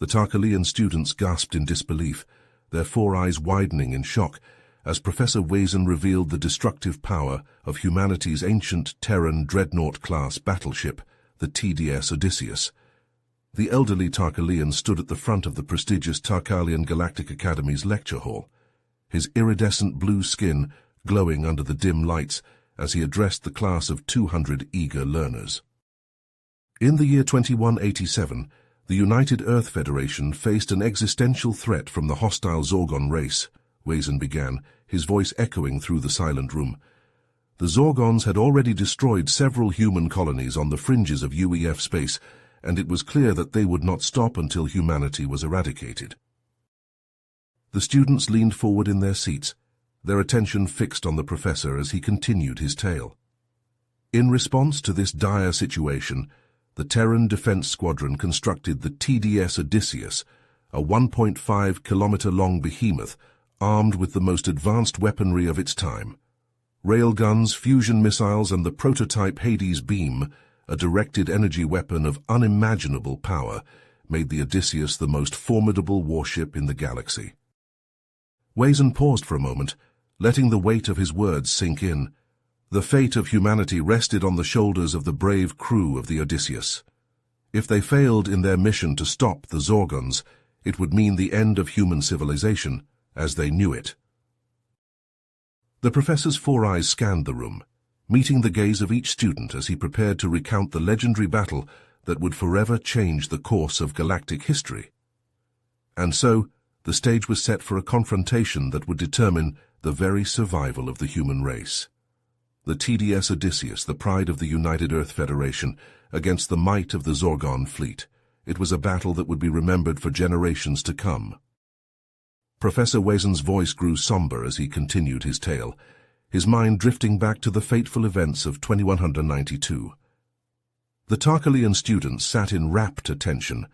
The Tarkalian students gasped in disbelief, their four eyes widening in shock, as Professor Wazin revealed the destructive power of humanity's ancient Terran dreadnought-class battleship, the TDS Odysseus. The elderly Tarkalian stood at the front of the prestigious Tarkalian Galactic Academy's lecture hall, his iridescent blue skin glowing under the dim lights as he addressed the class of 200 eager learners. In the year 2187, the United Earth Federation faced an existential threat from the hostile Zorgon race, Wazin began, his voice echoing through the silent room. The Zorgons had already destroyed several human colonies on the fringes of UEF space, and it was clear that they would not stop until humanity was eradicated. The students leaned forward in their seats, their attention fixed on the professor as he continued his tale. In response to this dire situation, the Terran Defense Squadron constructed the TDS Odysseus, a 1.5-kilometer-long behemoth armed with the most advanced weaponry of its time. Railguns, fusion missiles, and the prototype Hades beam, a directed energy weapon of unimaginable power, made the Odysseus the most formidable warship in the galaxy. Wazin paused for a moment, letting the weight of his words sink in. The fate of humanity rested on the shoulders of the brave crew of the Odysseus. If they failed in their mission to stop the Zorgons, it would mean the end of human civilization, as they knew it. The professor's four eyes scanned the room, meeting the gaze of each student as he prepared to recount the legendary battle that would forever change the course of galactic history. And so, the stage was set for a confrontation that would determine the very survival of the human race. The TDS Odysseus, the pride of the United Earth Federation, against the might of the Zorgon fleet. It was a battle that would be remembered for generations to come. Professor Wazin's voice grew somber as he continued his tale, his mind drifting back to the fateful events of 2192. The Tarkalian students sat in rapt attention,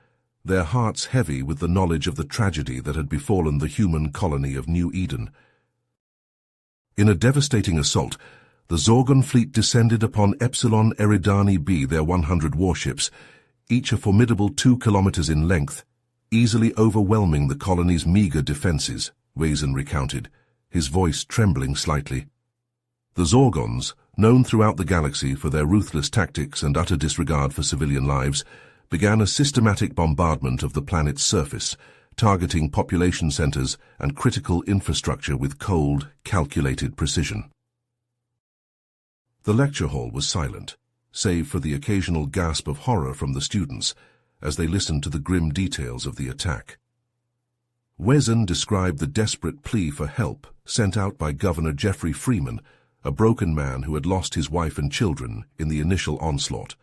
their hearts heavy with the knowledge of the tragedy that had befallen the human colony of New Eden. In a devastating assault, the Zorgon fleet descended upon Epsilon Eridani B, their 100 warships, each a formidable 2 kilometers in length, easily overwhelming the colony's meager defenses, Wazin recounted, his voice trembling slightly. The Zorgons, known throughout the galaxy for their ruthless tactics and utter disregard for civilian lives, began a systematic bombardment of the planet's surface, targeting population centers and critical infrastructure with cold, calculated precision. The lecture hall was silent, save for the occasional gasp of horror from the students as they listened to the grim details of the attack. Wazin described the desperate plea for help sent out by Governor Jeffrey Freeman, a broken man who had lost his wife and children in the initial onslaught.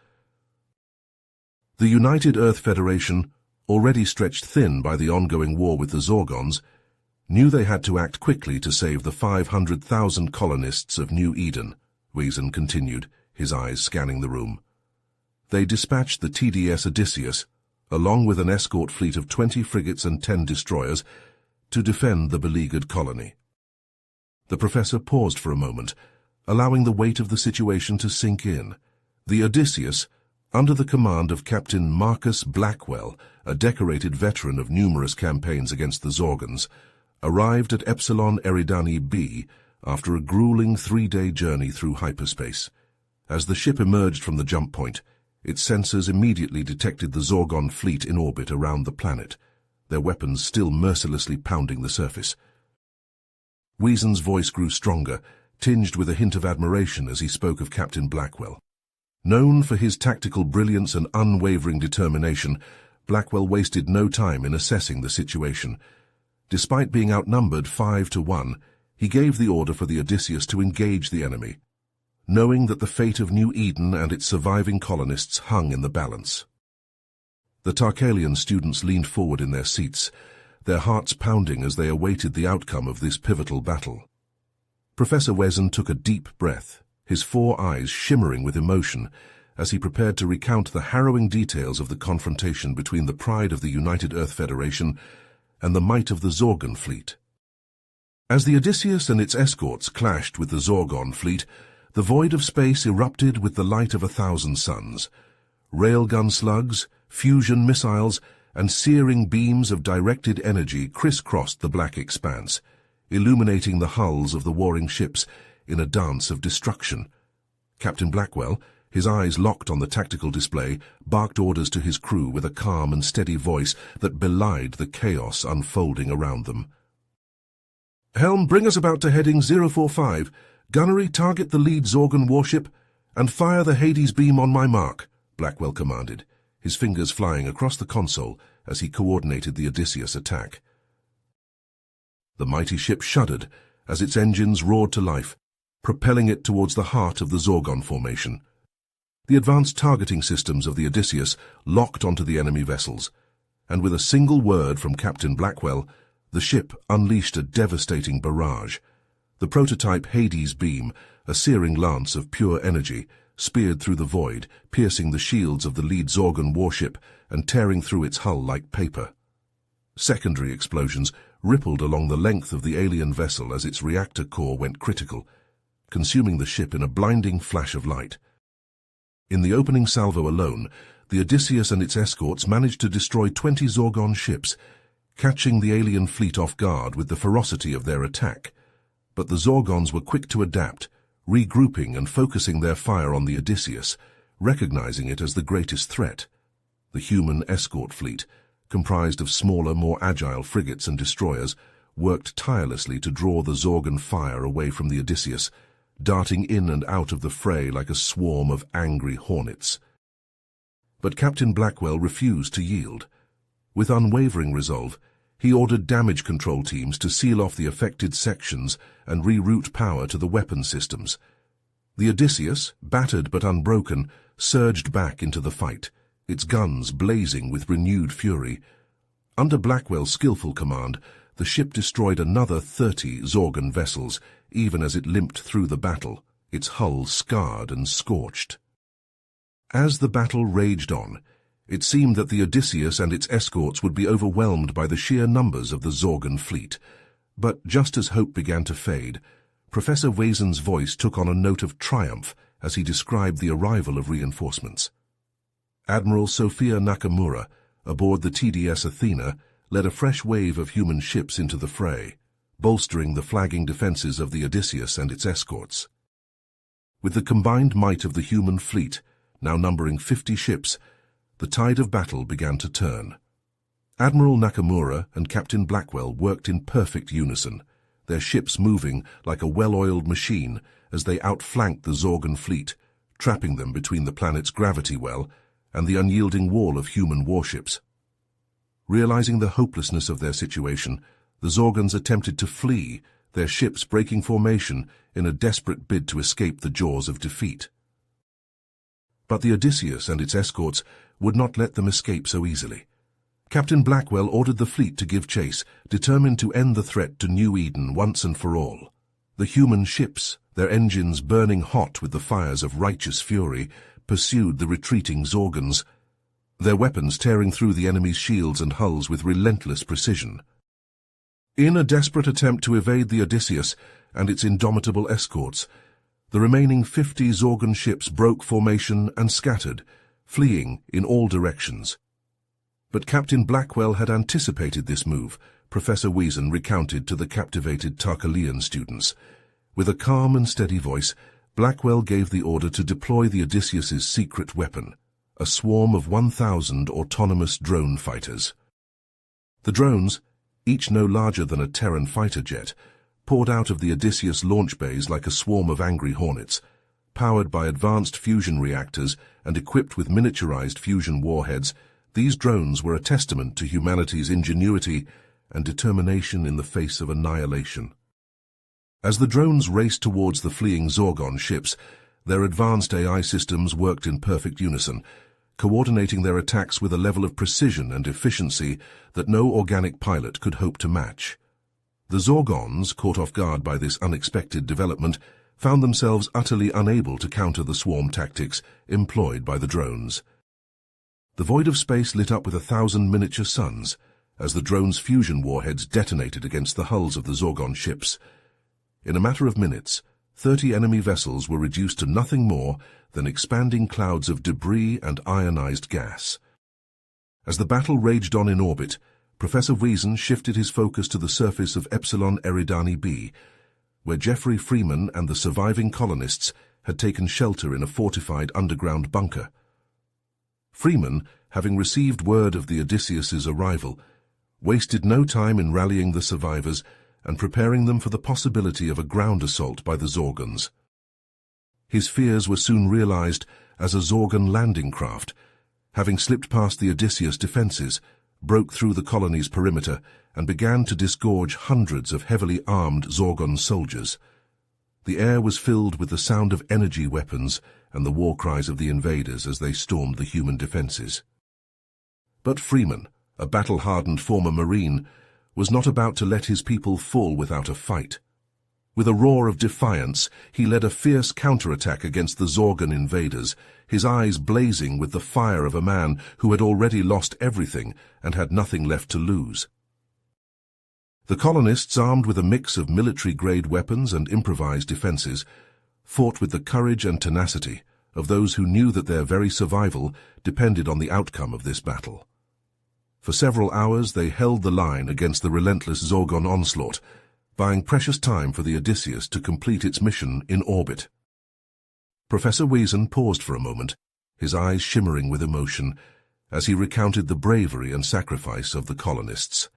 The United Earth Federation, already stretched thin by the ongoing war with the Zorgons, knew they had to act quickly to save the 500,000 colonists of New Eden, Wazin continued, his eyes scanning the room. They dispatched the TDS Odysseus, along with an escort fleet of 20 frigates and 10 destroyers, to defend the beleaguered colony. The professor paused for a moment, allowing the weight of the situation to sink in. The Odysseus, under the command of Captain Marcus Blackwell, a decorated veteran of numerous campaigns against the Zorgons, arrived at Epsilon Eridani B after a grueling 3-day journey through hyperspace. As the ship emerged from the jump point, its sensors immediately detected the Zorgon fleet in orbit around the planet, their weapons still mercilessly pounding the surface. Wazin's voice grew stronger, tinged with a hint of admiration as he spoke of Captain Blackwell. Known for his tactical brilliance and unwavering determination, Blackwell wasted no time in assessing the situation. Despite being outnumbered 5-1, he gave the order for the Odysseus to engage the enemy, knowing that the fate of New Eden and its surviving colonists hung in the balance. The Tarkalian students leaned forward in their seats, their hearts pounding as they awaited the outcome of this pivotal battle. Professor Wazin took a deep breath, his 4 eyes shimmering with emotion as he prepared to recount the harrowing details of the confrontation between the pride of the United Earth Federation and the might of the Zorgon fleet. As the Odysseus and its escorts clashed with the Zorgon fleet, the void of space erupted with the light of 1,000 suns. Railgun slugs, fusion missiles, and searing beams of directed energy crisscrossed the black expanse, illuminating the hulls of the warring ships in a dance of destruction. Captain Blackwell, his eyes locked on the tactical display, barked orders to his crew with a calm and steady voice that belied the chaos unfolding around them. "Helm, bring us about to heading 045. Gunnery, target the lead Zorgon warship, and fire the Hades beam on my mark," Blackwell commanded, his fingers flying across the console as he coordinated the Odysseus attack. The mighty ship shuddered as its engines roared to life, propelling it towards the heart of the Zorgon formation. The advanced targeting systems of the Odysseus locked onto the enemy vessels, and with a single word from Captain Blackwell, the ship unleashed a devastating barrage. The prototype Hades beam, a searing lance of pure energy, speared through the void, piercing the shields of the lead Zorgon warship and tearing through its hull like paper. Secondary explosions rippled along the length of the alien vessel as its reactor core went critical, consuming the ship in a blinding flash of light. In the opening salvo alone, the Odysseus and its escorts managed to destroy 20 Zorgon ships, catching the alien fleet off guard with the ferocity of their attack. But the Zorgons were quick to adapt, regrouping and focusing their fire on the Odysseus, recognizing it as the greatest threat. The human escort fleet, comprised of smaller, more agile frigates and destroyers, worked tirelessly to draw the Zorgon fire away from the Odysseus, darting in and out of the fray like a swarm of angry hornets. But Captain Blackwell refused to yield. With unwavering resolve, he ordered damage control teams to seal off the affected sections and reroute power to the weapon systems. The Odysseus, battered but unbroken, surged back into the fight, its guns blazing with renewed fury. Under Blackwell's skillful command, the ship destroyed another 30 Zorgon vessels, even as it limped through the battle, its hull scarred and scorched. As the battle raged on, it seemed that the Odysseus and its escorts would be overwhelmed by the sheer numbers of the Zorgon fleet. But just as hope began to fade, Professor Wazen's voice took on a note of triumph as he described the arrival of reinforcements. Admiral Sophia Nakamura, aboard the TDS Athena, led a fresh wave of human ships into the fray, bolstering the flagging defenses of the Odysseus and its escorts. With the combined might of the human fleet, now numbering 50 ships, the tide of battle began to turn. Admiral Nakamura and Captain Blackwell worked in perfect unison, their ships moving like a well-oiled machine as they outflanked the Zorgon fleet, trapping them between the planet's gravity well and the unyielding wall of human warships. Realizing the hopelessness of their situation, the Zorgons attempted to flee, their ships breaking formation in a desperate bid to escape the jaws of defeat. But the Odysseus and its escorts would not let them escape so easily. Captain Blackwell ordered the fleet to give chase, determined to end the threat to New Eden once and for all. The human ships, their engines burning hot with the fires of righteous fury, pursued the retreating Zorgons, their weapons tearing through the enemy's shields and hulls with relentless precision. In a desperate attempt to evade the Odysseus and its indomitable escorts, the remaining 50 Zorgon ships broke formation and scattered, fleeing in all directions. But Captain Blackwell had anticipated this move, Professor Wazen recounted to the captivated Tarkalian students. With a calm and steady voice, Blackwell gave the order to deploy the Odysseus's secret weapon, a swarm of 1,000 autonomous drone fighters. The drones, each no larger than a Terran fighter jet, poured out of the Odysseus launch bays like a swarm of angry hornets. Powered by advanced fusion reactors and equipped with miniaturized fusion warheads, these drones were a testament to humanity's ingenuity and determination in the face of annihilation. As the drones raced towards the fleeing Zorgon ships, their advanced AI systems worked in perfect unison, coordinating their attacks with a level of precision and efficiency that no organic pilot could hope to match. The Zorgons, caught off guard by this unexpected development, found themselves utterly unable to counter the swarm tactics employed by the drones. The void of space lit up with 1,000 miniature suns as the drones' fusion warheads detonated against the hulls of the Zorgon ships. In a matter of minutes, 30 enemy vessels were reduced to nothing more than expanding clouds of debris and ionized gas. As the battle raged on in orbit, Professor Wiesen shifted his focus to the surface of Epsilon Eridani B, where Jeffrey Freeman and the surviving colonists had taken shelter in a fortified underground bunker. Freeman, having received word of the Odysseus's arrival, wasted no time in rallying the survivors and preparing them for the possibility of a ground assault by the Zorgons. His fears were soon realized as a Zorgon landing craft, having slipped past the Odysseus defenses, broke through the colony's perimeter and began to disgorge hundreds of heavily armed Zorgon soldiers. The air was filled with the sound of energy weapons and the war cries of the invaders as they stormed the human defenses. But Freeman, a battle-hardened former Marine, was not about to let his people fall without a fight. With a roar of defiance, he led a fierce counterattack against the Zorgon invaders, his eyes blazing with the fire of a man who had already lost everything and had nothing left to lose. The colonists, armed with a mix of military-grade weapons and improvised defenses, fought with the courage and tenacity of those who knew that their very survival depended on the outcome of this battle. For several hours they held the line against the relentless Zorgon onslaught, buying precious time for the Odysseus to complete its mission in orbit. Professor Wiesen paused for a moment, his eyes shimmering with emotion, as he recounted the bravery and sacrifice of the colonists.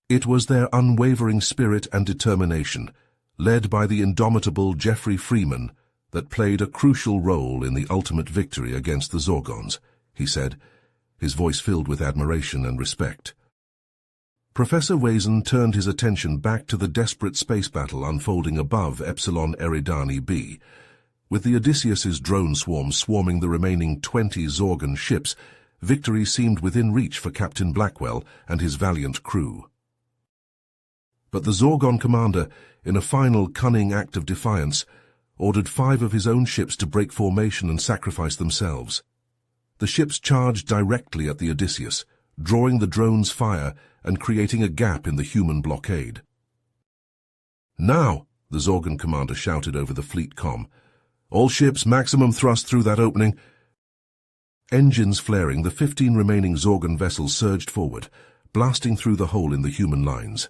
It was their unwavering spirit and determination, led by the indomitable Jeffrey Freeman, that played a crucial role in the ultimate victory against the Zorgons, he said, his voice filled with admiration and respect. Professor Wiesen turned his attention back to the desperate space battle unfolding above Epsilon Eridani B. With the Odysseus's drone swarm swarming the remaining 20 Zorgon ships, victory seemed within reach for Captain Blackwell and his valiant crew. But the Zorgon commander, in a final cunning act of defiance, ordered 5 of his own ships to break formation and sacrifice themselves. The ships charged directly at the Odysseus, drawing the drone's fire and creating a gap in the human blockade. "Now!" the Zorgon commander shouted over the fleet comm. "All ships, maximum thrust through that opening." Engines flaring, the 15 remaining Zorgon vessels surged forward, blasting through the hole in the human lines.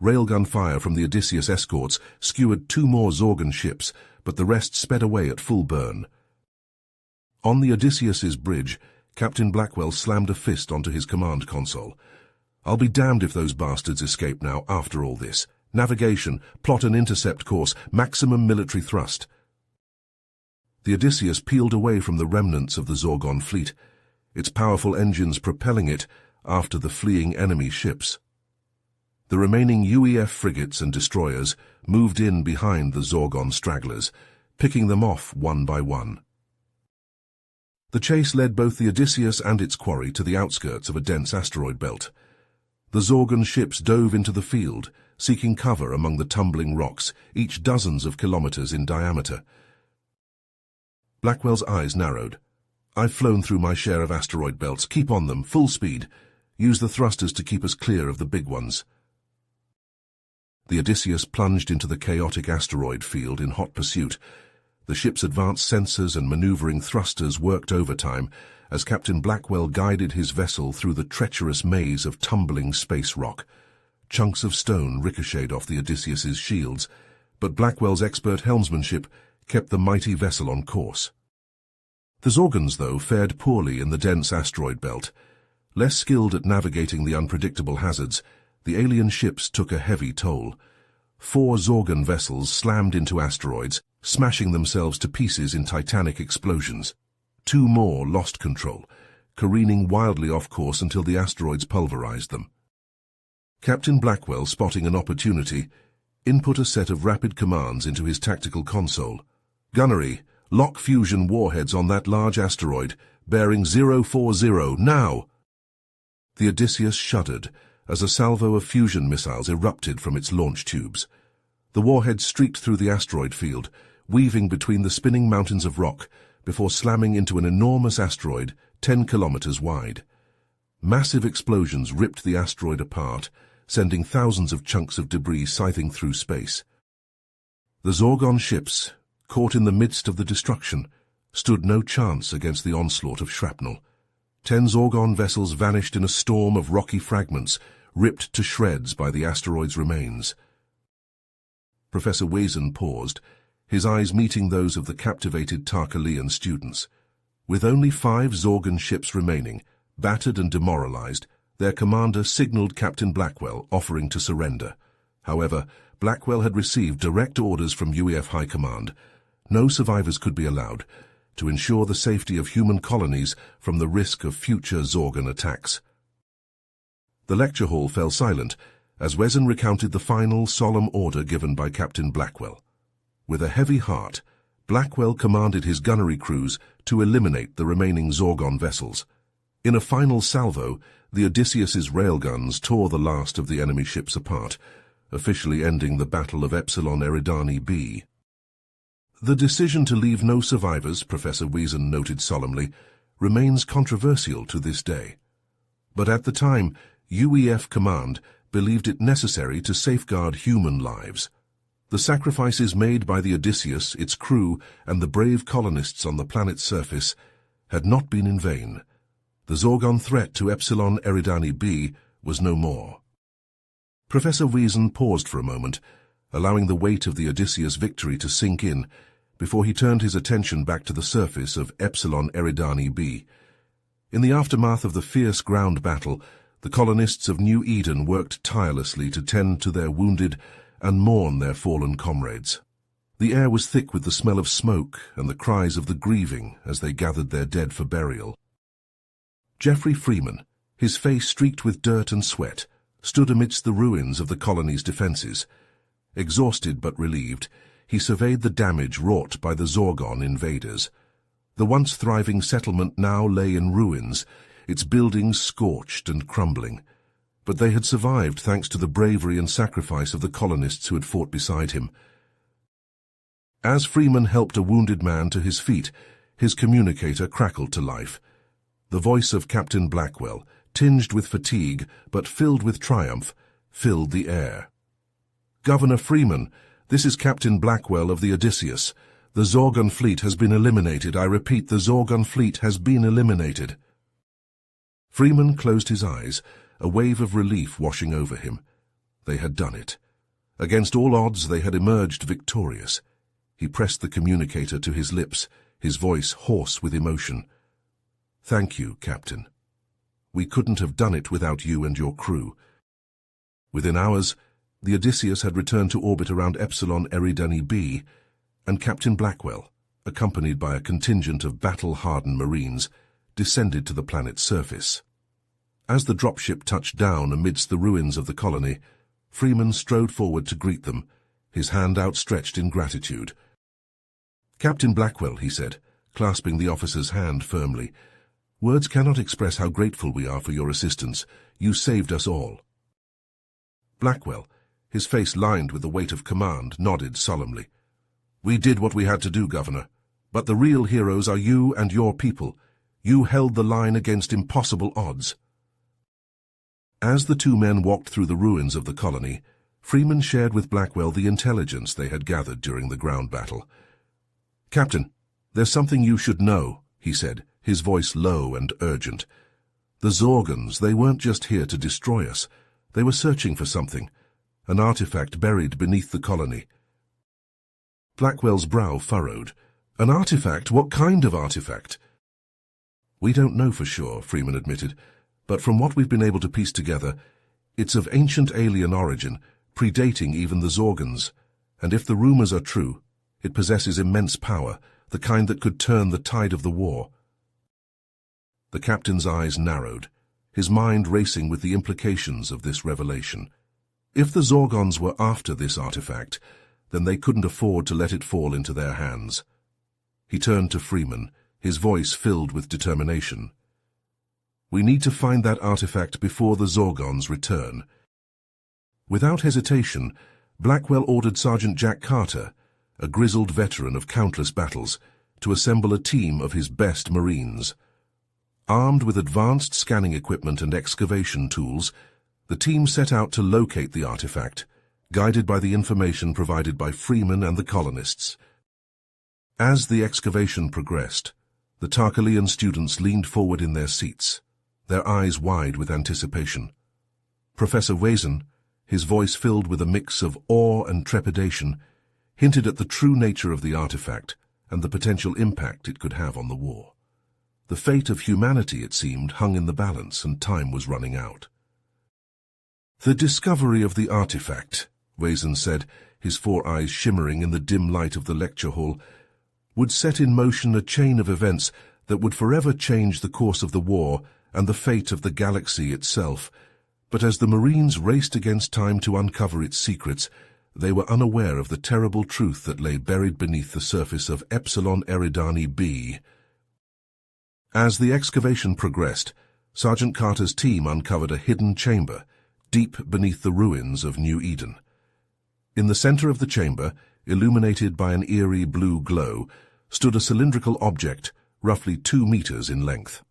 Railgun fire from the Odysseus escorts skewered 2 more Zorgon ships, but the rest sped away at full burn. On the Odysseus's bridge, Captain Blackwell slammed a fist onto his command console. "I'll be damned if those bastards escape now after all this. Navigation, plot an intercept course, maximum military thrust." The Odysseus peeled away from the remnants of the Zorgon fleet, its powerful engines propelling it after the fleeing enemy ships. The remaining UEF frigates and destroyers moved in behind the Zorgon stragglers, picking them off one by one. The chase led both the Odysseus and its quarry to the outskirts of a dense asteroid belt. The Zorgon ships dove into the field, seeking cover among the tumbling rocks, each dozens of kilometers in diameter. Blackwell's eyes narrowed. "I've flown through my share of asteroid belts. Keep on them, full speed. Use the thrusters to keep us clear of the big ones." The Odysseus plunged into the chaotic asteroid field in hot pursuit. The ship's advanced sensors and maneuvering thrusters worked overtime as Captain Blackwell guided his vessel through the treacherous maze of tumbling space rock. Chunks of stone ricocheted off the Odysseus's shields, but Blackwell's expert helmsmanship kept the mighty vessel on course. The Zorgons, though, fared poorly in the dense asteroid belt. Less skilled at navigating the unpredictable hazards, the alien ships took a heavy toll. 4 Zorgon vessels slammed into asteroids, smashing themselves to pieces in titanic explosions. 2 more lost control, careening wildly off course until the asteroids pulverized them. Captain Blackwell, spotting an opportunity, input a set of rapid commands into his tactical console. "Gunnery, lock fusion warheads on that large asteroid, bearing 040, now!" The Odysseus shuddered as a salvo of fusion missiles erupted from its launch tubes. The warheads streaked through the asteroid field, weaving between the spinning mountains of rock, before slamming into an enormous asteroid 10 kilometers wide. Massive explosions ripped the asteroid apart, sending thousands of chunks of debris scything through space. The Zorgon ships, caught in the midst of the destruction, stood no chance against the onslaught of shrapnel. 10 Zorgon vessels vanished in a storm of rocky fragments, ripped to shreds by the asteroid's remains. Professor Wazin paused, his eyes meeting those of the captivated Tarkalian students. With only 5 Zorgon ships remaining, battered and demoralized, their commander signaled Captain Blackwell, offering to surrender. However, Blackwell had received direct orders from UEF High Command. No survivors could be allowed, to ensure the safety of human colonies from the risk of future Zorgon attacks. The lecture hall fell silent as Wesen recounted the final solemn order given by Captain Blackwell. With a heavy heart, Blackwell commanded his gunnery crews to eliminate the remaining Zorgon vessels. In a final salvo, the Odysseus's railguns tore the last of the enemy ships apart, officially ending the Battle of Epsilon Eridani B. The decision to leave no survivors, Professor Wesen noted solemnly, remains controversial to this day. But at the time, UEF Command believed it necessary to safeguard human lives. The sacrifices made by the Odysseus, its crew, and the brave colonists on the planet's surface had not been in vain. The Zorgon threat to Epsilon Eridani B was no more. Professor Wesen paused for a moment, allowing the weight of the Odysseus victory to sink in, before he turned his attention back to the surface of Epsilon Eridani B. In the aftermath of the fierce ground battle, the colonists of New Eden worked tirelessly to tend to their wounded and mourn their fallen comrades. The air was thick with the smell of smoke and the cries of the grieving as they gathered their dead for burial. Geoffrey Freeman, his face streaked with dirt and sweat, stood amidst the ruins of the colony's defenses. Exhausted but relieved, he surveyed the damage wrought by the Zorgon invaders. The once thriving settlement now lay in ruins, its buildings scorched and crumbling. But they had survived thanks to the bravery and sacrifice of the colonists who had fought beside him. As Freeman helped a wounded man to his feet, his communicator crackled to life. The voice of Captain Blackwell, tinged with fatigue but filled with triumph, filled the air. "Governor Freeman, this is Captain Blackwell of the Odysseus. The Zorgon fleet has been eliminated. I repeat, the Zorgon fleet has been eliminated." Freeman closed his eyes, a wave of relief washing over him. They had done it. Against all odds, they had emerged victorious. He pressed the communicator to his lips, his voice hoarse with emotion. "Thank you, Captain. We couldn't have done it without you and your crew." Within hours, the Odysseus had returned to orbit around Epsilon Eridani B, and Captain Blackwell, accompanied by a contingent of battle-hardened Marines, descended to the planet's surface. As the dropship touched down amidst the ruins of the colony, Freeman strode forward to greet them, his hand outstretched in gratitude. "Captain Blackwell," he said, clasping the officer's hand firmly, "words cannot express how grateful we are for your assistance. You saved us all." Blackwell, his face lined with the weight of command, nodded solemnly. "We did what we had to do, Governor. But the real heroes are you and your people. You held the line against impossible odds." As the two men walked through the ruins of the colony, Freeman shared with Blackwell the intelligence they had gathered during the ground battle. "Captain, there's something you should know," he said, his voice low and urgent. "The Zorgons, they weren't just here to destroy us. They were searching for something, an artifact buried beneath the colony." Blackwell's brow furrowed. "An artifact? What kind of artifact?" "We don't know for sure," Freeman admitted, "but from what we've been able to piece together, it's of ancient alien origin, predating even the Zorgons, and if the rumors are true, it possesses immense power, the kind that could turn the tide of the war." The captain's eyes narrowed, his mind racing with the implications of this revelation. If the Zorgons were after this artifact, then they couldn't afford to let it fall into their hands. He turned to Freeman, his voice filled with determination. "We need to find that artifact before the Zorgons return." Without hesitation, Blackwell ordered Sergeant Jack Carter, a grizzled veteran of countless battles, to assemble a team of his best Marines. Armed with advanced scanning equipment and excavation tools, the team set out to locate the artifact, guided by the information provided by Freeman and the colonists. As the excavation progressed, The Tarkalian students leaned forward in their seats, their eyes wide with anticipation. Professor Wesen, his voice filled with a mix of awe and trepidation, hinted at the true nature of the artifact and the potential impact it could have on the war. The fate of humanity, it seemed, hung in the balance, and time was running out. "The discovery of the artifact," Wesen said, his 4 eyes shimmering in the dim light of the lecture hall, "would set in motion a chain of events that would forever change the course of the war and the fate of the galaxy itself. But as the Marines raced against time to uncover its secrets, they were unaware of the terrible truth that lay buried beneath the surface of Epsilon Eridani B." As the excavation progressed, Sergeant Carter's team uncovered a hidden chamber, deep beneath the ruins of New Eden. In the center of the chamber, illuminated by an eerie blue glow, stood a cylindrical object, roughly 2 meters in length.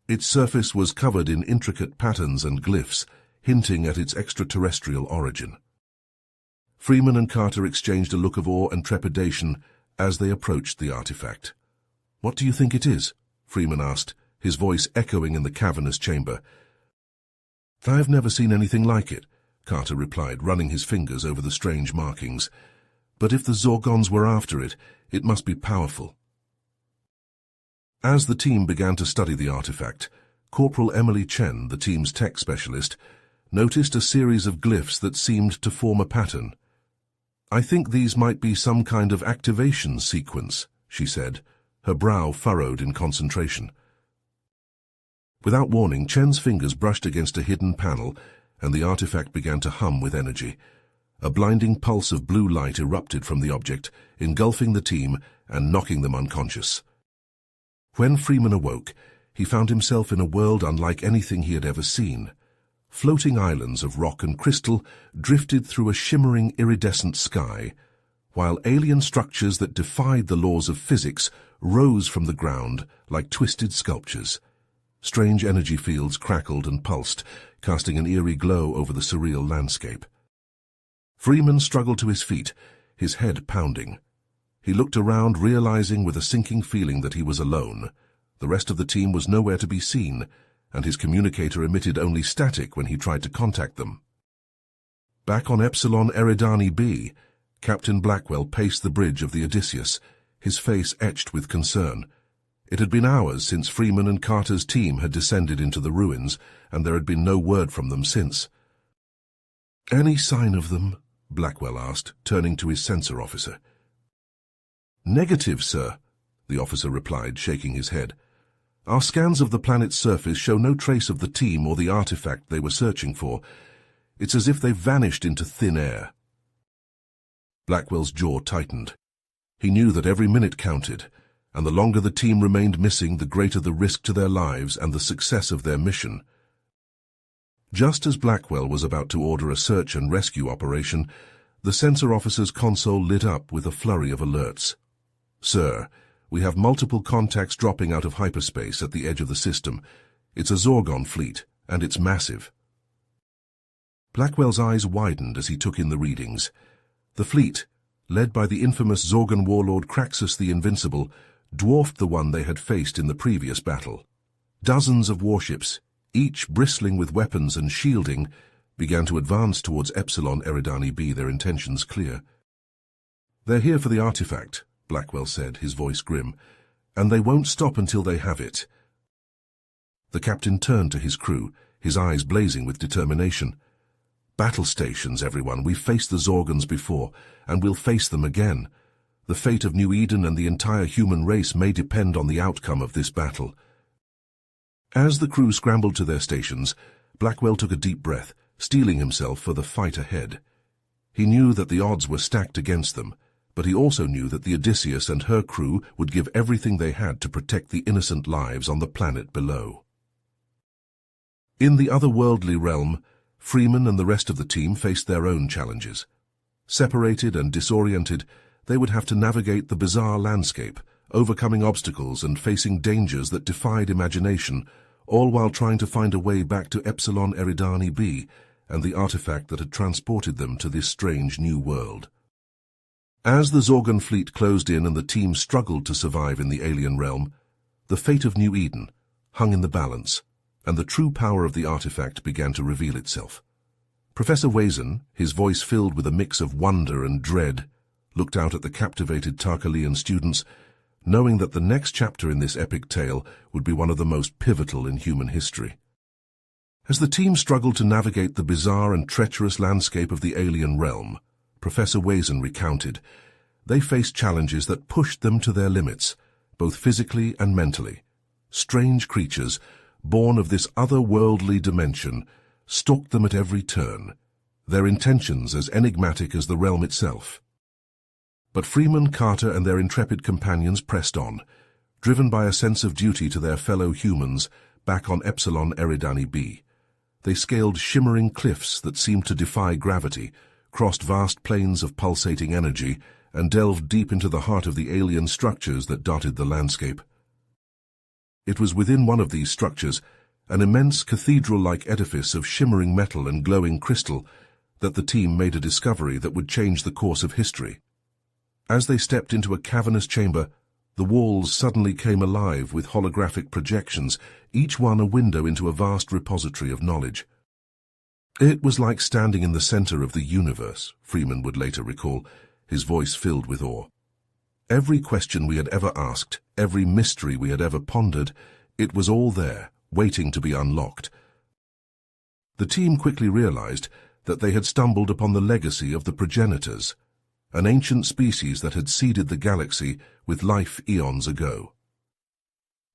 Its surface was covered in intricate patterns and glyphs, hinting at its extraterrestrial origin. Freeman and Carter exchanged a look of awe and trepidation as they approached the artifact. "What do you think it is?" Freeman asked, his voice echoing in the cavernous chamber. "I've never seen anything like it," Carter replied, running his fingers over the strange markings. "But if the Zorgons were after it, it must be powerful." As the team began to study the artifact, Corporal Emily Chen, the team's tech specialist, noticed a series of glyphs that seemed to form a pattern. "I think these might be some kind of activation sequence," she said, her brow furrowed in concentration. Without warning, Chen's fingers brushed against a hidden panel, and the artifact began to hum with energy. A blinding pulse of blue light erupted from the object, engulfing the team and knocking them unconscious. When Freeman awoke, he found himself in a world unlike anything he had ever seen. Floating islands of rock and crystal drifted through a shimmering iridescent sky, while alien structures that defied the laws of physics rose from the ground like twisted sculptures. Strange energy fields crackled and pulsed, casting an eerie glow over the surreal landscape. Freeman struggled to his feet, his head pounding. He looked around, realizing with a sinking feeling that he was alone. The rest of the team was nowhere to be seen, and his communicator emitted only static when he tried to contact them. Back on Epsilon Eridani B, Captain Blackwell paced the bridge of the Odysseus, his face etched with concern. It had been hours since Freeman and Carter's team had descended into the ruins, and there had been no word from them since. "Any sign of them?" Blackwell asked, turning to his sensor officer. "Negative, sir," the officer replied, shaking his head. "Our scans of the planet's surface show no trace of the team or the artifact they were searching for. It's as if they've vanished into thin air." Blackwell's jaw tightened. He knew that every minute counted, and the longer the team remained missing, the greater the risk to their lives and the success of their mission. Just as Blackwell was about to order a search and rescue operation, the sensor officer's console lit up with a flurry of alerts. "Sir, we have multiple contacts dropping out of hyperspace at the edge of the system. It's a Zorgon fleet, and it's massive." Blackwell's eyes widened as he took in the readings. The fleet, led by the infamous Zorgon warlord Kraxus the Invincible, dwarfed the one they had faced in the previous battle. Dozens of warships, each bristling with weapons and shielding, began to advance towards Epsilon Eridani B, their intentions clear. "They're here for the artifact," Blackwell said, his voice grim, "and they won't stop until they have it." The captain turned to his crew, his eyes blazing with determination. "Battle stations, everyone. We've faced the Zorgons before, and we'll face them again. The fate of New Eden and the entire human race may depend on the outcome of this battle." As the crew scrambled to their stations, Blackwell took a deep breath, steeling himself for the fight ahead. He knew that the odds were stacked against them, but he also knew that the Odysseus and her crew would give everything they had to protect the innocent lives on the planet below. In the otherworldly realm, Freeman and the rest of the team faced their own challenges. Separated and disoriented, they would have to navigate the bizarre landscape, overcoming obstacles and facing dangers that defied imagination, all while trying to find a way back to Epsilon Eridani B and the artifact that had transported them to this strange new world. As the Zorgon fleet closed in and the team struggled to survive in the alien realm, The fate of New Eden hung in the balance, and the true power of the artifact began to reveal itself. Professor Wazin, his voice filled with a mix of wonder and dread, looked out at the captivated Tarkalian students, knowing that the next chapter in this epic tale would be one of the most pivotal in human history. As the team struggled to navigate the bizarre and treacherous landscape of the alien realm, Professor Wazin recounted, they faced challenges that pushed them to their limits, both physically and mentally. Strange creatures, born of this otherworldly dimension, stalked them at every turn, their intentions as enigmatic as the realm itself. But Freeman, Carter, and their intrepid companions pressed on, driven by a sense of duty to their fellow humans back on Epsilon Eridani B. They scaled shimmering cliffs that seemed to defy gravity, crossed vast plains of pulsating energy, and delved deep into the heart of the alien structures that dotted the landscape. It was within one of these structures, an immense cathedral-like edifice of shimmering metal and glowing crystal, that the team made a discovery that would change the course of history. As they stepped into a cavernous chamber, the walls suddenly came alive with holographic projections, each one a window into a vast repository of knowledge. It was like standing in the center of the universe, Freeman would later recall, his voice filled with awe. Every question we had ever asked, every mystery we had ever pondered, it was all there, waiting to be unlocked. The team quickly realized that they had stumbled upon the legacy of the progenitors, an ancient species that had seeded the galaxy with life eons ago.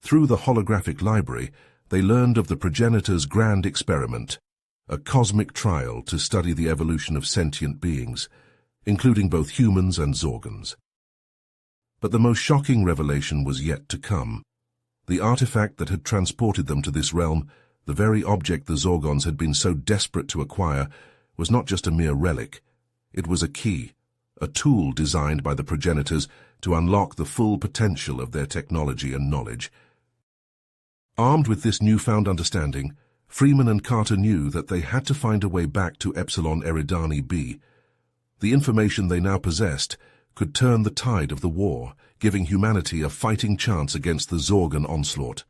Through the holographic library, they learned of the progenitors' grand experiment, a cosmic trial to study the evolution of sentient beings, including both humans and Zorgons. But the most shocking revelation was yet to come. The artifact that had transported them to this realm, the very object the Zorgons had been so desperate to acquire, was not just a mere relic. It was a key, a tool designed by the progenitors to unlock the full potential of their technology and knowledge. Armed with this newfound understanding, Freeman and Carter knew that they had to find a way back to Epsilon Eridani B. The information they now possessed could turn the tide of the war, giving humanity a fighting chance against the Zorgon onslaught.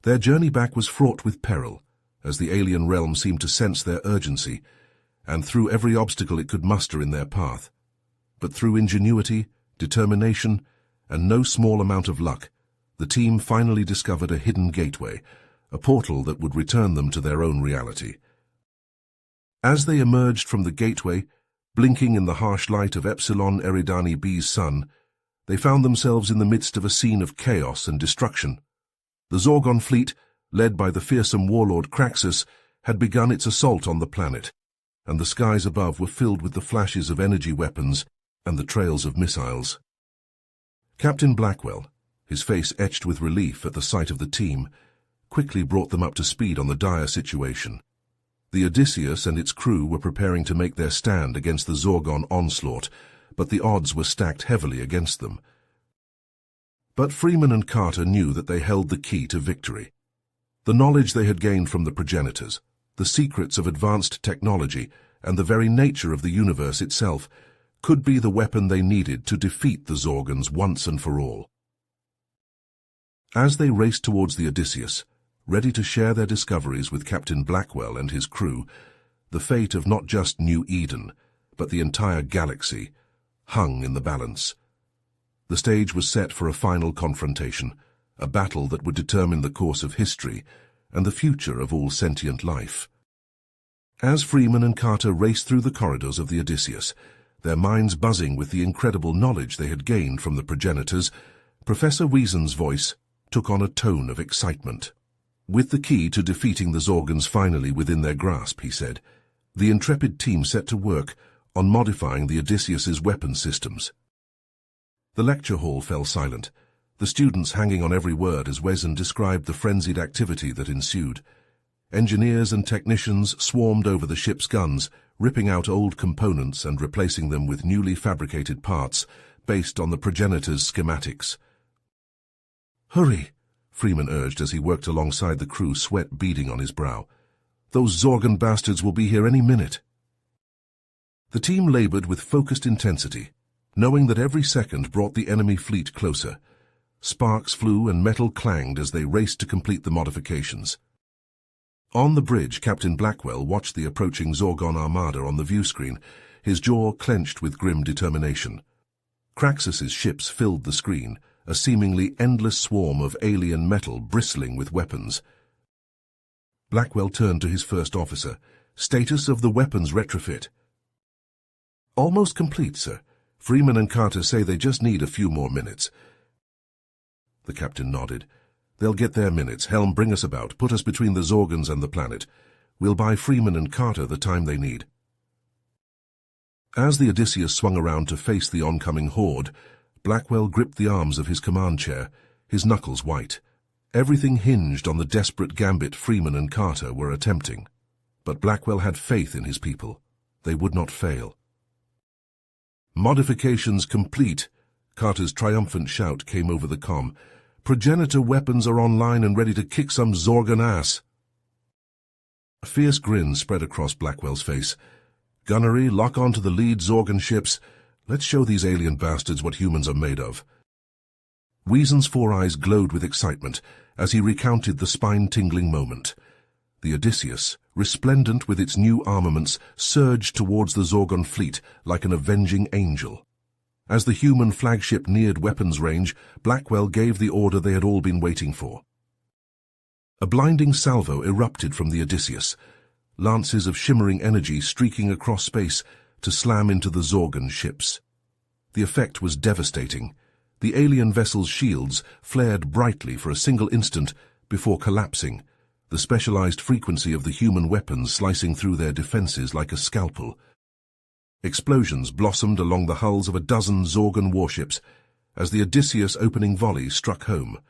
Their journey back was fraught with peril, as the alien realm seemed to sense their urgency, and threw every obstacle it could muster in their path. But through ingenuity, determination, and no small amount of luck, the team finally discovered a hidden gateway, a portal that would return them to their own reality. As they emerged from the gateway, blinking in the harsh light of Epsilon Eridani B's sun, they found themselves in the midst of a scene of chaos and destruction. The Zorgon fleet, led by the fearsome warlord Kraxus, had begun its assault on the planet, and the skies above were filled with the flashes of energy weapons and the trails of missiles. Captain Blackwell, his face etched with relief at the sight of the team, quickly brought them up to speed on the dire situation. The Odysseus and its crew were preparing to make their stand against the Zorgon onslaught, but the odds were stacked heavily against them. But Freeman and Carter knew that they held the key to victory. The knowledge they had gained from the progenitors, the secrets of advanced technology, and the very nature of the universe itself, could be the weapon they needed to defeat the Zorgons once and for all. As they raced towards the Odysseus, ready to share their discoveries with Captain Blackwell and his crew, the fate of not just New Eden, but the entire galaxy, hung in the balance. The stage was set for a final confrontation, a battle that would determine the course of history and the future of all sentient life. As Freeman and Carter raced through the corridors of the Odysseus, their minds buzzing with the incredible knowledge they had gained from the progenitors, Professor Wazin's voice took on a tone of excitement. With the key to defeating the Zorgons finally within their grasp, he said, the intrepid team set to work on modifying the Odysseus's weapon systems. The lecture hall fell silent, the students hanging on every word as Wazin described the frenzied activity that ensued. Engineers and technicians swarmed over the ship's guns, ripping out old components and replacing them with newly fabricated parts based on the progenitors' schematics. "Hurry," Freeman urged as he worked alongside the crew, sweat beading on his brow. "Those Zorgon bastards will be here any minute." The team labored with focused intensity, knowing that every second brought the enemy fleet closer. Sparks flew and metal clanged as they raced to complete the modifications. On the bridge, Captain Blackwell watched the approaching Zorgon armada on the viewscreen, his jaw clenched with grim determination. Craxus's ships filled the screen, a seemingly endless swarm of alien metal bristling with weapons. Blackwell turned to his first officer. Status of the weapons retrofit. Almost complete, sir. Freeman and Carter say they just need a few more minutes. The captain nodded. They'll get their minutes. Helm, bring us about. Put us between the Zorgons and the planet. We'll buy Freeman and Carter the time they need. As the Odysseus swung around to face the oncoming horde, Blackwell gripped the arms of his command chair, his knuckles white. Everything hinged on the desperate gambit Freeman and Carter were attempting. But Blackwell had faith in his people. They would not fail. Modifications complete. Carter's triumphant shout came over the comm. Progenitor weapons are online and ready to kick some Zorgon ass. A fierce grin spread across Blackwell's face. Gunnery, lock onto the lead Zorgon ships. Let's show these alien bastards what humans are made of. Weazen's four eyes glowed with excitement as he recounted the spine-tingling moment. The Odysseus, resplendent with its new armaments, surged towards the Zorgon fleet like an avenging angel. As the human flagship neared weapons range, Blackwell gave the order they had all been waiting for. A blinding salvo erupted from the Odysseus, lances of shimmering energy streaking across space to slam into the Zorgon ships. The effect was devastating. The alien vessel's shields flared brightly for a single instant before collapsing, the specialized frequency of the human weapons slicing through their defenses like a scalpel. Explosions blossomed along the hulls of a dozen Zorgon warships as the Odysseus' opening volley struck home,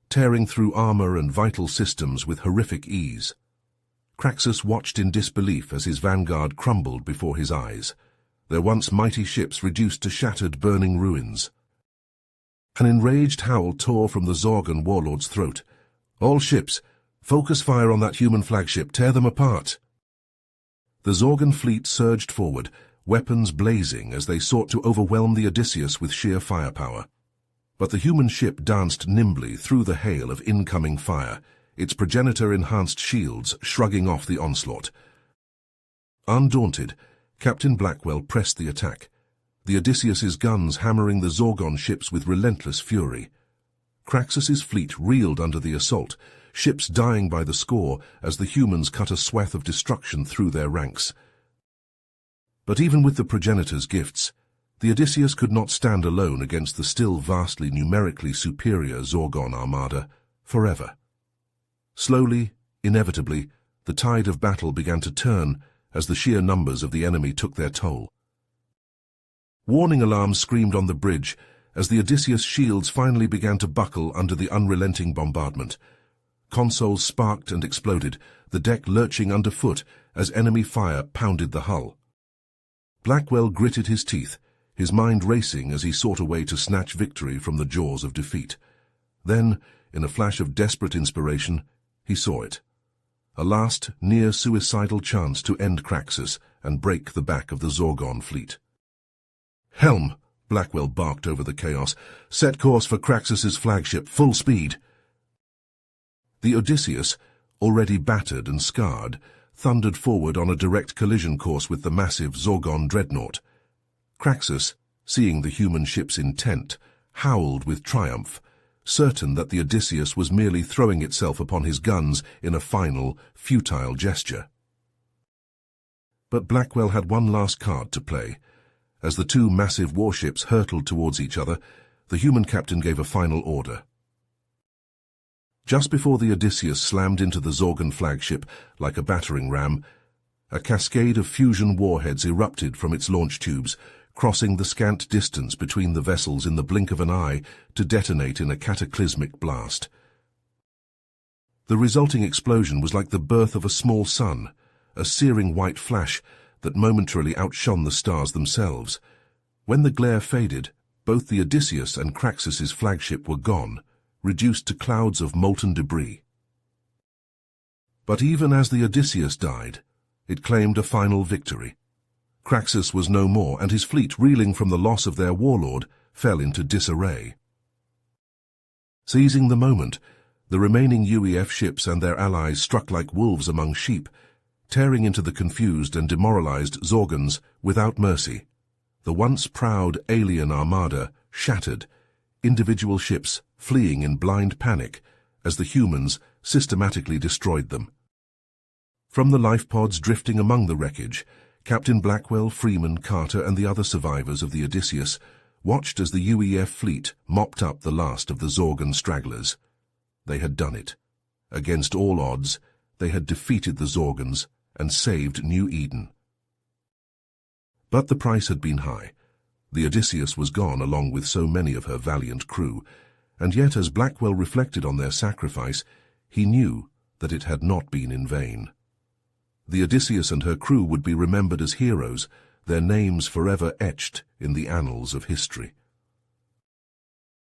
tearing through armor and vital systems with horrific ease. Craxus watched in disbelief as his vanguard crumbled before his eyes, their once mighty ships reduced to shattered, burning ruins. An enraged howl tore from the Zorgon warlord's throat. All ships, focus fire on that human flagship, tear them apart. The Zorgon fleet surged forward, weapons blazing as they sought to overwhelm the Odysseus with sheer firepower. But the human ship danced nimbly through the hail of incoming fire, its progenitor-enhanced shields shrugging off the onslaught. Undaunted, Captain Blackwell pressed the attack, the Odysseus's guns hammering the Zorgon ships with relentless fury. Craxus's fleet reeled under the assault, ships dying by the score as the humans cut a swath of destruction through their ranks. But even with the progenitor's gifts, the Odysseus could not stand alone against the still vastly numerically superior Zorgon armada forever. Slowly, inevitably, the tide of battle began to turn as the sheer numbers of the enemy took their toll. Warning alarms screamed on the bridge as the Odysseus' shields finally began to buckle under the unrelenting bombardment. Consoles sparked and exploded, the deck lurching underfoot as enemy fire pounded the hull. Blackwell gritted his teeth, his mind racing as he sought a way to snatch victory from the jaws of defeat. Then, in a flash of desperate inspiration, he saw it. A last, near-suicidal chance to end Craxus and break the back of the Zorgon fleet. "Helm!" Blackwell barked over the chaos. "Set course for Craxus's flagship, full speed!" The Odysseus, already battered and scarred, thundered forward on a direct collision course with the massive Zorgon dreadnought. Craxus, seeing the human ship's intent, howled with triumph, certain that the Odysseus was merely throwing itself upon his guns in a final, futile gesture. But Blackwell had one last card to play. As the two massive warships hurtled towards each other, the human captain gave a final order. Just before the Odysseus slammed into the Zorgon flagship like a battering ram, a cascade of fusion warheads erupted from its launch tubes, crossing the scant distance between the vessels in the blink of an eye to detonate in a cataclysmic blast. The resulting explosion was like the birth of a small sun, a searing white flash that momentarily outshone the stars themselves. When the glare faded, both the Odysseus and Craxus's flagship were gone, reduced to clouds of molten debris. But even as the Odysseus died, it claimed a final victory. Craxus was no more, and his fleet, reeling from the loss of their warlord, fell into disarray. Seizing the moment, the remaining UEF ships and their allies struck like wolves among sheep, tearing into the confused and demoralized Zorgans without mercy. The once proud alien armada shattered, individual ships fleeing in blind panic as the humans systematically destroyed them. From the life pods drifting among the wreckage, Captain Blackwell, Freeman, Carter, and the other survivors of the Odysseus watched as the UEF fleet mopped up the last of the Zorgan stragglers. They had done it. Against all odds, they had defeated the Zorgans and saved New Eden. But the price had been high. The Odysseus was gone along with so many of her valiant crew, and yet as Blackwell reflected on their sacrifice, he knew that it had not been in vain. The Odysseus and her crew would be remembered as heroes, their names forever etched in the annals of history.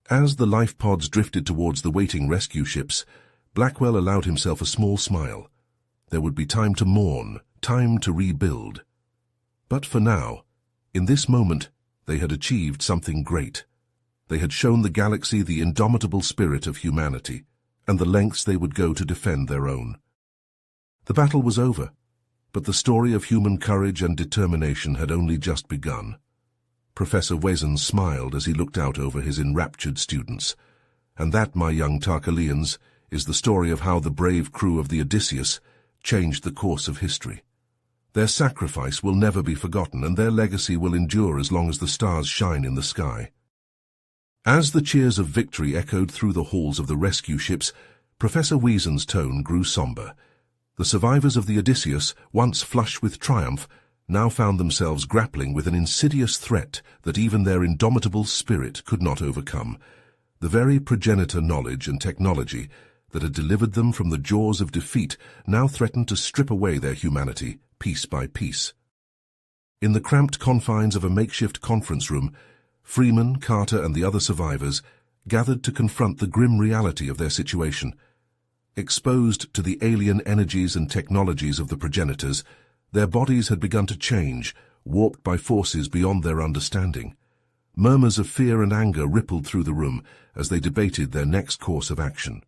As the life pods drifted towards the waiting rescue ships, Blackwell allowed himself a small smile. There would be time to mourn, time to rebuild. But for now, in this moment, they had achieved something great. They had shown the galaxy the indomitable spirit of humanity, and the lengths they would go to defend their own. The battle was over, but the story of human courage and determination had only just begun. Professor Wesen smiled as he looked out over his enraptured students. And that, my young Tarkalians, is the story of how the brave crew of the Odysseus changed the course of history. Their sacrifice will never be forgotten, and their legacy will endure as long as the stars shine in the sky. As the cheers of victory echoed through the halls of the rescue ships, Professor Wesen's tone grew somber. The survivors of the Odysseus, once flush with triumph, now found themselves grappling with an insidious threat that even their indomitable spirit could not overcome. The very progenitor knowledge and technology that had delivered them from the jaws of defeat now threatened to strip away their humanity, piece by piece. In the cramped confines of a makeshift conference room, Freeman, Carter, and the other survivors gathered to confront the grim reality of their situation. Exposed to the alien energies and technologies of the progenitors, their bodies had begun to change, warped by forces beyond their understanding. Murmurs of fear and anger rippled through the room as they debated their next course of action.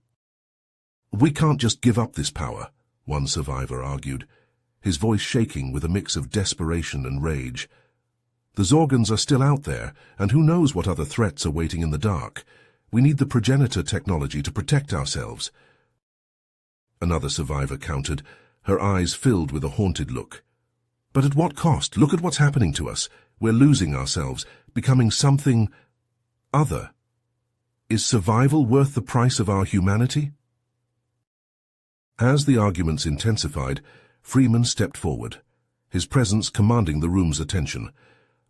"We can't just give up this power," one survivor argued, his voice shaking with a mix of desperation and rage. "The Zorgans are still out there, and who knows what other threats are waiting in the dark. We need the progenitor technology to protect ourselves." Another survivor countered, her eyes filled with a haunted look. "But at what cost? Look at what's happening to us. We're losing ourselves, becoming something other. Is survival worth the price of our humanity?" As the arguments intensified, Freeman stepped forward, his presence commanding the room's attention.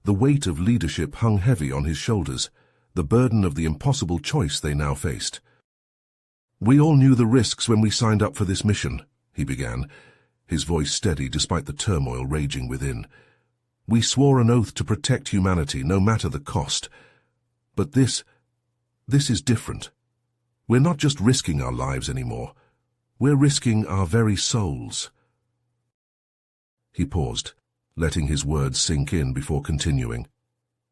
The weight of leadership hung heavy on his shoulders, the burden of the impossible choice they now faced. "We all knew the risks when we signed up for this mission," he began, his voice steady despite the turmoil raging within. "We swore an oath to protect humanity, no matter the cost. But this is different. We're not just risking our lives anymore. We're risking our very souls." He paused, letting his words sink in before continuing.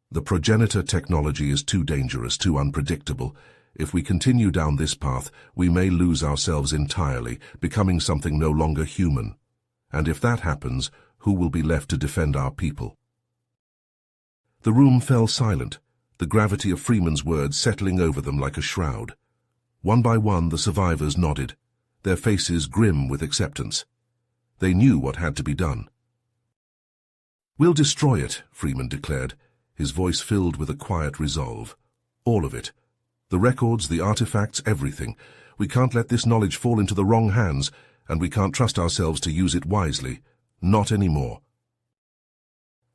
"The progenitor technology is too dangerous, too unpredictable. If we continue down this path, we may lose ourselves entirely, becoming something no longer human. And if that happens, who will be left to defend our people?" The room fell silent, the gravity of Freeman's words settling over them like a shroud. One by one, the survivors nodded, their faces grim with acceptance. They knew what had to be done. "We'll destroy it," Freeman declared, his voice filled with a quiet resolve. "All of it. The records, the artifacts, everything. We can't let this knowledge fall into the wrong hands, and we can't trust ourselves to use it wisely. Not anymore."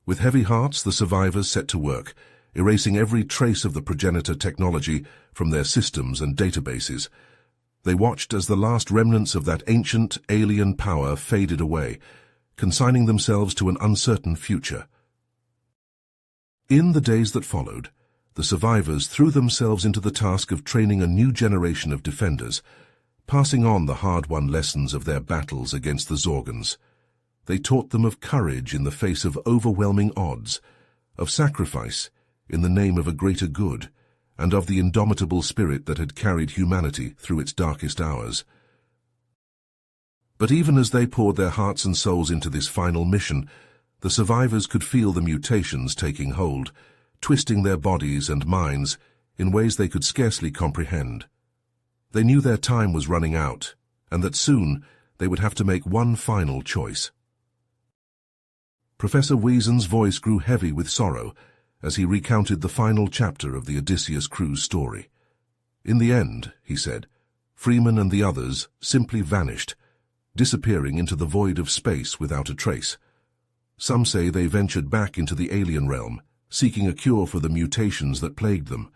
With heavy hearts, the survivors set to work, erasing every trace of the progenitor technology from their systems and databases. They watched as the last remnants of that ancient alien power faded away, consigning themselves to an uncertain future. In the days that followed, the survivors threw themselves into the task of training a new generation of defenders, passing on the hard-won lessons of their battles against the Zorgans. They taught them of courage in the face of overwhelming odds, of sacrifice in the name of a greater good, and of the indomitable spirit that had carried humanity through its darkest hours. But even as they poured their hearts and souls into this final mission, the survivors could feel the mutations taking hold, twisting their bodies and minds in ways they could scarcely comprehend. They knew their time was running out, and that soon they would have to make one final choice. Professor Weazen's voice grew heavy with sorrow as he recounted the final chapter of the Odysseus crew's story. In the end, he said, Freeman and the others simply vanished, disappearing into the void of space without a trace. Some say they ventured back into the alien realm, seeking a cure for the mutations that plagued them.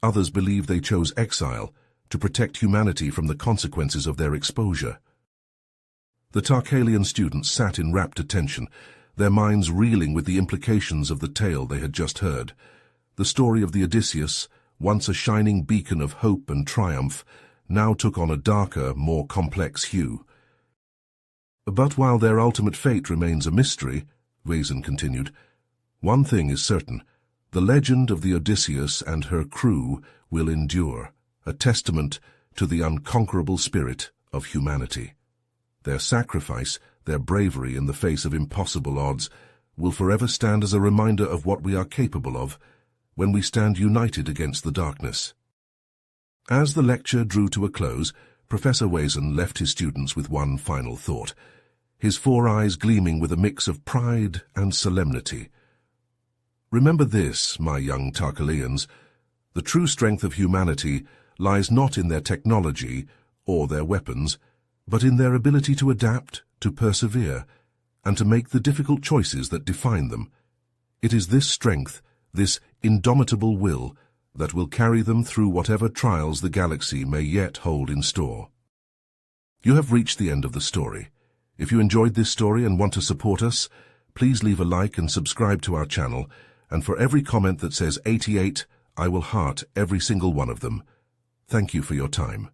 Others believe they chose exile to protect humanity from the consequences of their exposure. The Tarkalian students sat in rapt attention, their minds reeling with the implications of the tale they had just heard. The story of the Odysseus, once a shining beacon of hope and triumph, now took on a darker, more complex hue. But while their ultimate fate remains a mystery, Weazen continued, one thing is certain: the legend of the Odysseus and her crew will endure, a testament to the unconquerable spirit of humanity. Their sacrifice, their bravery in the face of impossible odds, will forever stand as a reminder of what we are capable of when we stand united against the darkness. As the lecture drew to a close, Professor Weazen left his students with one final thought, his four eyes gleaming with a mix of pride and solemnity. Remember this, my young Tarkalians: the true strength of humanity lies not in their technology or their weapons, but in their ability to adapt, to persevere, and to make the difficult choices that define them. It is this strength, this indomitable will, that will carry them through whatever trials the galaxy may yet hold in store. You have reached the end of the story. If you enjoyed this story and want to support us, please leave a like and subscribe to our channel, and for every comment that says 88, I will heart every single one of them. Thank you for your time.